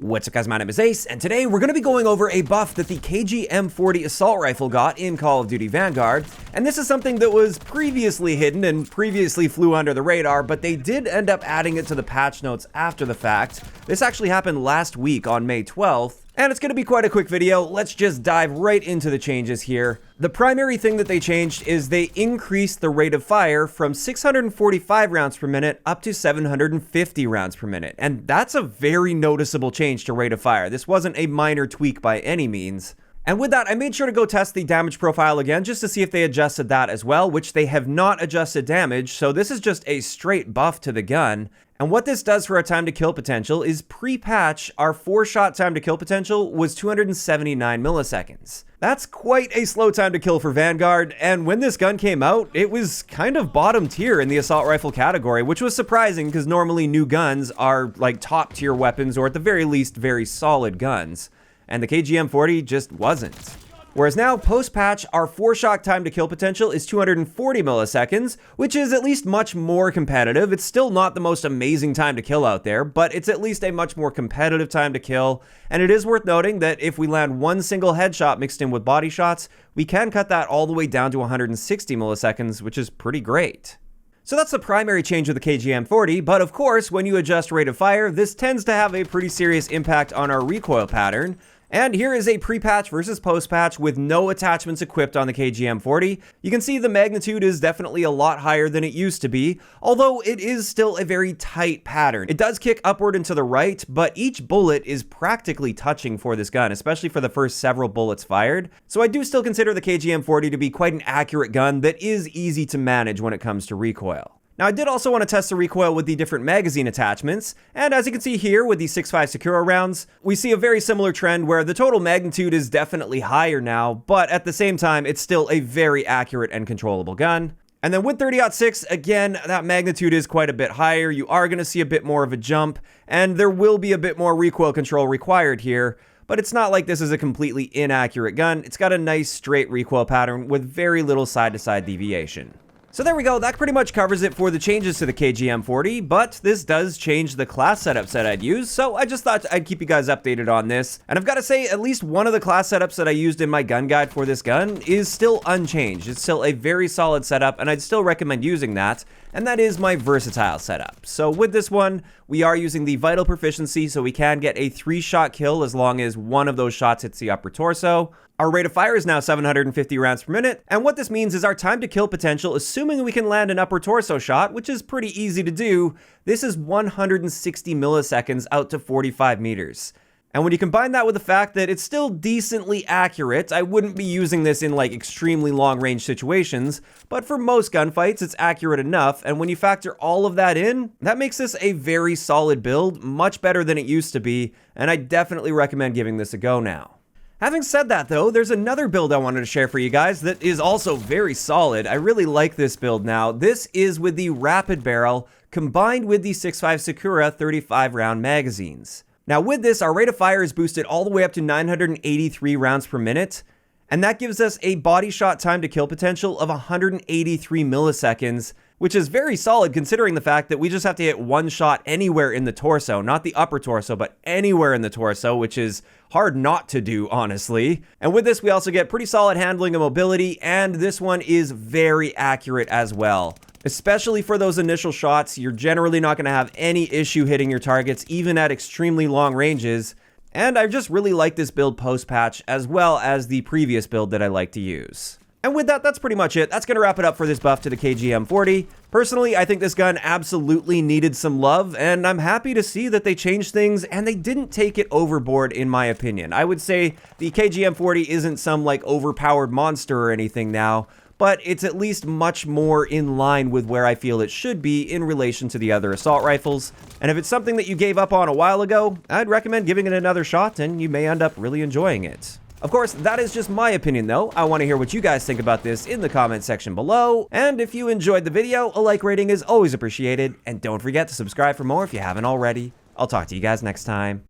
What's up guys, my name is Ace, and today we're going to be going over a buff that the KG M40 assault rifle got in Call of Duty Vanguard, and this is something that was previously hidden and previously flew under the radar, but they did end up adding it to the patch notes after the fact. This actually happened last week on May 12th, and it's going to be quite a quick video. Let's just dive right into the changes here. The primary thing that they changed is they increased the rate of fire from 645 rounds per minute up to 750 rounds per minute. And that's a very noticeable change to rate of fire. This wasn't a minor tweak by any means. And with that, I made sure to go test the damage profile again just to see if they adjusted that as well, which they have not adjusted damage. So this is just a straight buff to the gun. And what this does for our time to kill potential is pre-patch, our 4-shot time to kill potential was 279 milliseconds. That's quite a slow time to kill for Vanguard, and when this gun came out, it was kind of bottom tier in the assault rifle category, which was surprising because normally new guns are like top tier weapons or at the very least very solid guns, and the KG M40 just wasn't. Whereas now, post-patch, our 4-shot time to kill potential is 240 milliseconds, which is at least much more competitive. It's still not the most amazing time to kill out there, but it's at least a much more competitive time to kill. And it is worth noting that if we land one single headshot mixed in with body shots, we can cut that all the way down to 160 milliseconds, which is pretty great. So that's the primary change with the KG M40, but of course, when you adjust rate of fire, this tends to have a pretty serious impact on our recoil pattern. And here is a pre-patch versus post-patch with no attachments equipped on the KG M40. You can see the magnitude is definitely a lot higher than it used to be, although it is still a very tight pattern. It does kick upward and to the right, but each bullet is practically touching for this gun, especially for the first several bullets fired. So I do still consider the KG M40 to be quite an accurate gun that is easy to manage when it comes to recoil. Now, I did also want to test the recoil with the different magazine attachments, and as you can see here with the 6.5 Sakura rounds, we see a very similar trend where the total magnitude is definitely higher now, but at the same time, it's still a very accurate and controllable gun. And then with 30-06, again, that magnitude is quite a bit higher. You are going to see a bit more of a jump, and there will be a bit more recoil control required here, but it's not like this is a completely inaccurate gun. It's got a nice straight recoil pattern with very little side-to-side deviation. So there we go, that pretty much covers it for the changes to the KG M40, but this does change the class setups that I'd use, so I just thought I'd keep you guys updated on this. And I've got to say, at least one of the class setups that I used in my gun guide for this gun is still unchanged. It's still a very solid setup, and I'd still recommend using that, and that is my versatile setup. So with this one, we are using the vital proficiency, so we can get a 3-shot kill as long as one of those shots hits the upper torso. Our rate of fire is now 750 rounds per minute, and what this means is our time to kill potential, assuming we can land an upper torso shot, which is pretty easy to do, this is 160 milliseconds out to 45 meters. And when you combine that with the fact that it's still decently accurate, I wouldn't be using this in like extremely long range situations, but for most gunfights, it's accurate enough, and when you factor all of that in, that makes this a very solid build, much better than it used to be, and I definitely recommend giving this a go now. Having said that though, there's another build I wanted to share for you guys that is also very solid. I really like this build now. This is with the Rapid Barrel combined with the 6.5 Sakura 35 round magazines. Now with this, our rate of fire is boosted all the way up to 983 rounds per minute, and that gives us a body shot time to kill potential of 183 milliseconds, which is very solid considering the fact that we just have to hit one shot anywhere in the torso, not the upper torso, but anywhere in the torso, which is hard not to do, honestly. And with this, we also get pretty solid handling and mobility, and this one is very accurate as well. Especially for those initial shots, you're generally not going to have any issue hitting your targets, even at extremely long ranges. And I just really like this build post-patch, as well as the previous build that I like to use. And with that, that's pretty much it. That's going to wrap it up for this buff to the KG M40. Personally, I think this gun absolutely needed some love, and I'm happy to see that they changed things, and they didn't take it overboard, in my opinion. I would say the KG M40 isn't some, like, overpowered monster or anything now, but it's at least much more in line with where I feel it should be in relation to the other assault rifles. And if it's something that you gave up on a while ago, I'd recommend giving it another shot, and you may end up really enjoying it. Of course, that is just my opinion though. I want to hear what you guys think about this in the comment section below. And if you enjoyed the video, a like rating is always appreciated. And don't forget to subscribe for more if you haven't already. I'll talk to you guys next time.